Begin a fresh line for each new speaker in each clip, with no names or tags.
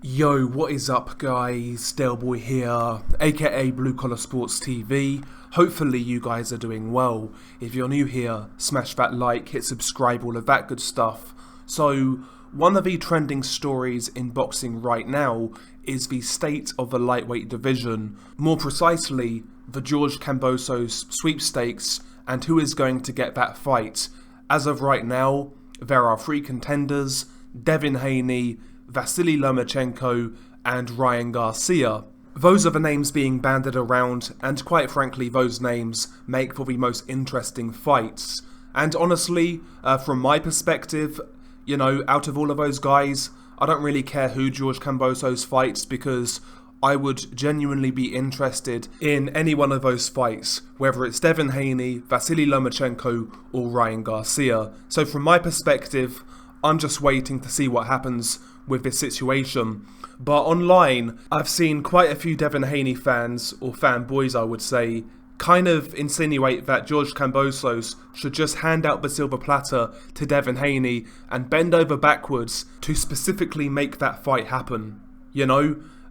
Yo, what is up guys, Delboy here, aka Blue Collar Sports TV. Hopefully you guys are doing well. If you're new here, smash that like, hit subscribe, all of that good stuff. So, one of the trending stories in boxing right now is the state of the lightweight division. More precisely, the George Kambosos sweepstakes and who is going to get that fight. As of right now, there are three contenders: Devin Haney, Vasily Lomachenko and Ryan Garcia. Those are the names being banded around, and quite frankly those names make for the most interesting fights. And honestly, from my perspective, out of all of those guys, I don't really care who George Kambosos fights, because I would genuinely be interested in any one of those fights, whether it's Devin Haney, Vasily Lomachenko or Ryan Garcia. So from my perspective, I'm just waiting to see what happens with this situation. But online, I've seen quite a few Devin Haney fans, or fanboys I would say, kind of insinuate that George Kambosos should just hand out the silver platter to Devin Haney and bend over backwards to specifically make that fight happen.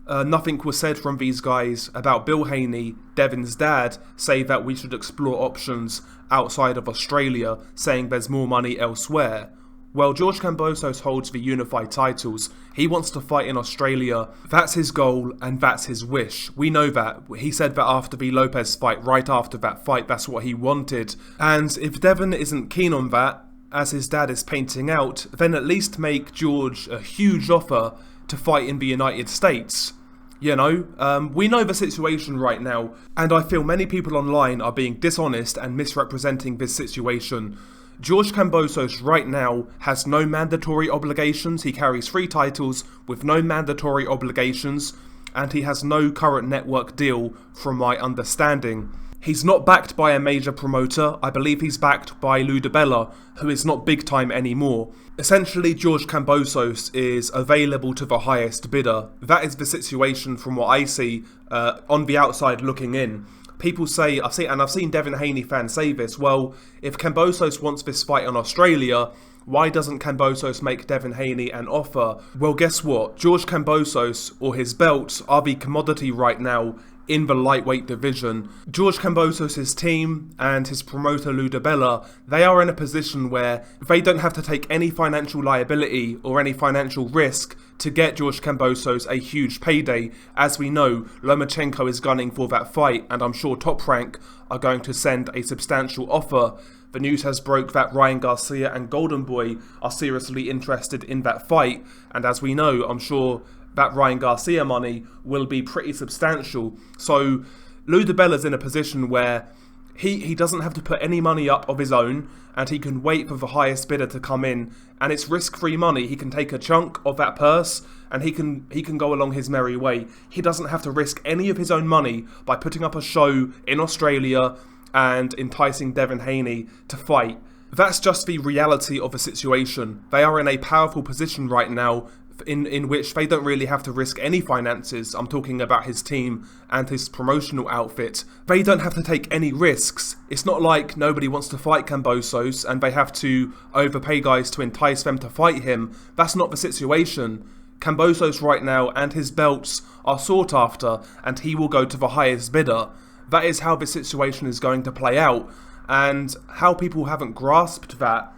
Nothing was said from these guys about Bill Haney, Devin's dad, say that we should explore options outside of Australia, saying there's more money elsewhere. Well, George Kambosos holds the unified titles. He wants to fight in Australia. That's his goal and that's his wish. We know that. He said that after the Lopez fight, right after that fight, that's what he wanted. And if Devin isn't keen on that, as his dad is painting out, then at least make George a huge offer to fight in the United States. We know the situation right now, and I feel many people online are being dishonest and misrepresenting this situation. George Kambosos right now has no mandatory obligations. He carries 3 titles with no mandatory obligations, and he has no current network deal from my understanding. He's not backed by a major promoter. I believe he's backed by Lou DiBella, who is not big time anymore. Essentially, George Kambosos is available to the highest bidder. That is the situation from what I see on the outside looking in. People say, I've seen Devin Haney fans say this, well, if Kambosos wants this fight in Australia, why doesn't Kambosos make Devin Haney an offer? Well, guess what? George Kambosos, or his belts, are the commodity right now in the lightweight division. George Kambosos' team and his promoter Lou DiBella, they are in a position where they don't have to take any financial liability or any financial risk to get George Kambosos a huge payday. As we know, Lomachenko is gunning for that fight, and I'm sure Top Rank are going to send a substantial offer. The news has broke that Ryan Garcia and Golden Boy are seriously interested in that fight, and as we know, I'm sure that Ryan Garcia money will be pretty substantial. So Lou DiBella's in a position where he doesn't have to put any money up of his own, and he can wait for the highest bidder to come in, and it's risk-free money. He can take a chunk of that purse and he can go along his merry way. He doesn't have to risk any of his own money by putting up a show in Australia and enticing Devin Haney to fight. That's just the reality of the situation. They are in a powerful position right now in which they don't really have to risk any finances. I'm talking about his team and his promotional outfit. They don't have to take any risks. It's not like nobody wants to fight Kambosos and they have to overpay guys to entice them to fight him. That's not the situation. Kambosos right now and his belts are sought after, and he will go to the highest bidder. That is how the situation is going to play out, and how people haven't grasped that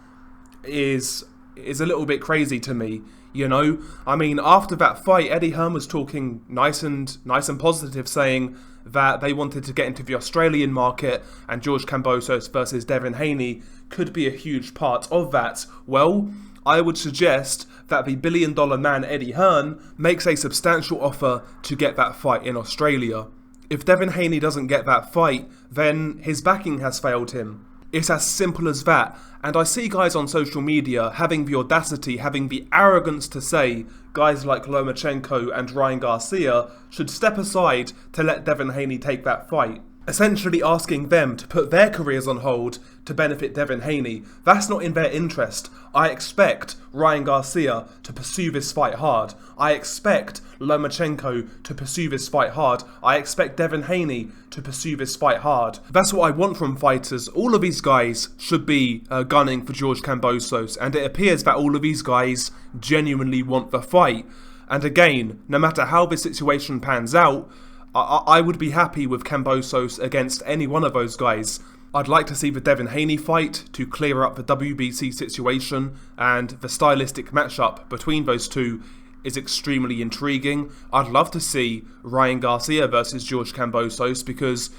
is a little bit crazy to me. After that fight, Eddie Hearn was talking nice and positive, saying that they wanted to get into the Australian market, and George Kambosos versus Devin Haney could be a huge part of that. Well, I would suggest that the billion-dollar man Eddie Hearn makes a substantial offer to get that fight in Australia. If Devin Haney doesn't get that fight, then his backing has failed him. It's as simple as that. And I see guys on social media having the audacity, having the arrogance to say guys like Lomachenko and Ryan Garcia should step aside to let Devin Haney take that fight. Essentially asking them to put their careers on hold to benefit Devin Haney. That's not in their interest. I expect Ryan Garcia to pursue this fight hard. I expect Lomachenko to pursue this fight hard. I expect Devin Haney to pursue this fight hard. That's what I want from fighters. All of these guys should be gunning for George Kambosos, and it appears that all of these guys genuinely want the fight. And again, no matter how this situation pans out, I would be happy with Kambosos against any one of those guys. I'd like to see the Devin Haney fight to clear up the WBC situation, and the stylistic matchup between those two is extremely intriguing. I'd love to see Ryan Garcia versus George Kambosos because,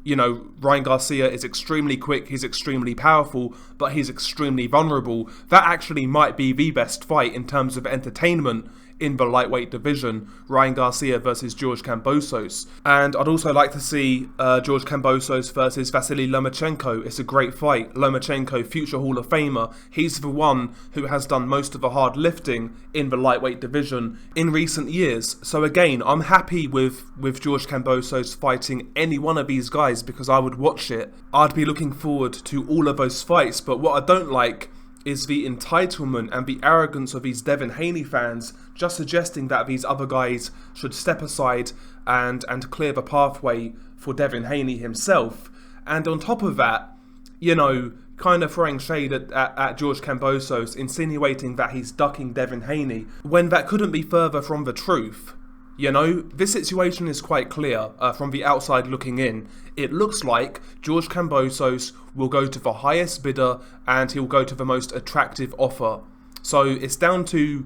you know, Ryan Garcia is extremely quick, he's extremely powerful, but he's extremely vulnerable. That actually might be the best fight in terms of entertainment in the lightweight division, Ryan Garcia versus George Kambosos. And I'd also like to see George Kambosos versus Vasily Lomachenko. It's a great fight. Lomachenko, future Hall of Famer, he's the one who has done most of the hard lifting in the lightweight division in recent years. So again, I'm happy with George Kambosos fighting any one of these guys because I would watch it. I'd be looking forward to all of those fights, but what I don't like is the entitlement and the arrogance of these Devin Haney fans just suggesting that these other guys should step aside and clear the pathway for Devin Haney himself. And on top of that, you know, kind of throwing shade at George Kambosos, insinuating that he's ducking Devin Haney, when that couldn't be further from the truth. You know, this situation is quite clear from the outside looking in. It looks like George Kambosos will go to the highest bidder and he'll go to the most attractive offer. So it's down to,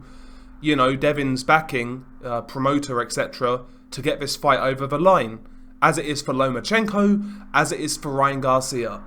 you know, Devin's backing, promoter, etc. to get this fight over the line. As it is for Lomachenko, as it is for Ryan Garcia.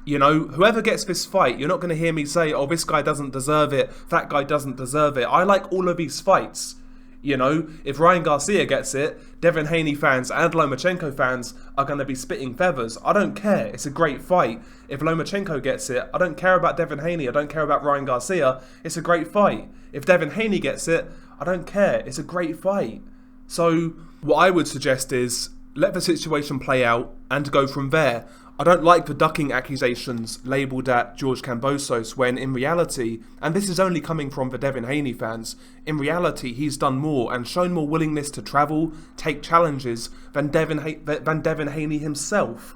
You know, whoever gets this fight, you're not going to hear me say, oh, this guy doesn't deserve it, that guy doesn't deserve it. I like all of these fights. You know, if Ryan Garcia gets it, Devin Haney fans and Lomachenko fans are going to be spitting feathers. I don't care. It's a great fight. If Lomachenko gets it, I don't care about Devin Haney. I don't care about Ryan Garcia. It's a great fight. If Devin Haney gets it, I don't care. It's a great fight. So what I would suggest is let the situation play out and go from there. I don't like the ducking accusations labelled at George Kambosos when in reality, and this is only coming from the Devin Haney fans, in reality he's done more and shown more willingness to travel, take challenges than Devin Haney himself.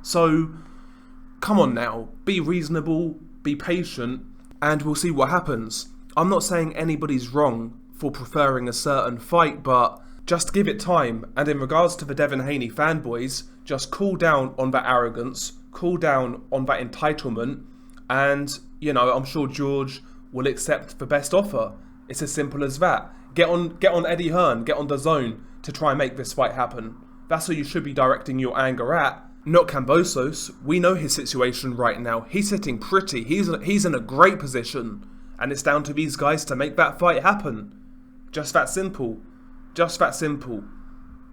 So, come on now, be reasonable, be patient, and we'll see what happens. I'm not saying anybody's wrong for preferring a certain fight, but just give it time. And in regards to the Devin Haney fanboys, just cool down on that arrogance, cool down on that entitlement, and, you know, I'm sure George will accept the best offer. It's as simple as that. Get on Eddie Hearn, get on DAZN to try and make this fight happen. That's who you should be directing your anger at, not Kambosos. We know his situation right now. He's sitting pretty. He's in a great position, and it's down to these guys to make that fight happen. Just that simple. Just that simple.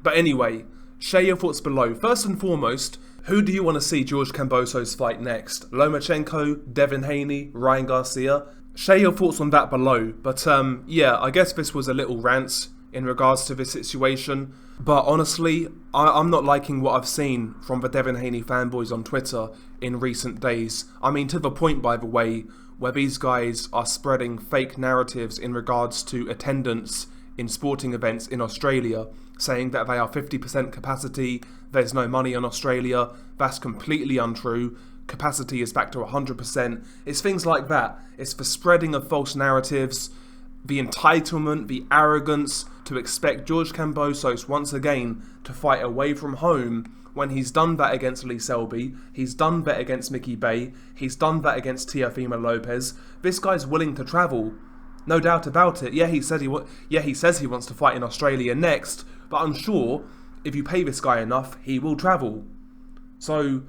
But anyway, share your thoughts below. First and foremost, who do you want to see George Kambosos fight next? Lomachenko, Devin Haney, Ryan Garcia? Share your thoughts on that below. But yeah, I guess this was a little rant in regards to this situation. But honestly, I'm not liking what I've seen from the Devin Haney fanboys on Twitter in recent days. I mean, to the point, by the way, where these guys are spreading fake narratives in regards to attendance in sporting events in Australia, saying that they are 50% capacity, there's no money in Australia. That's completely untrue. Capacity is back to 100%. It's things like that. It's the spreading of false narratives, the entitlement, the arrogance to expect George Kambosos once again to fight away from home when he's done that against Lee Selby, he's done that against Mickey Bay, he's done that against Teofimo Lopez. This guy's willing to travel. No doubt about it. Yeah, he says he wants to fight in Australia next, but I'm sure if you pay this guy enough, he will travel. So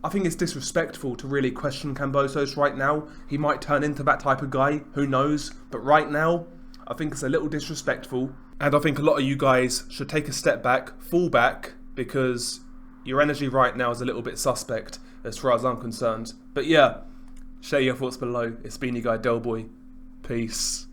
I think it's disrespectful to really question Kambosos right now. He might turn into that type of guy, who knows? But right now, I think it's a little disrespectful. And I think a lot of you guys should take a step back, fall back, because your energy right now is a little bit suspect as far as I'm concerned. But yeah, share your thoughts below. It's been your guy Delboy. Peace.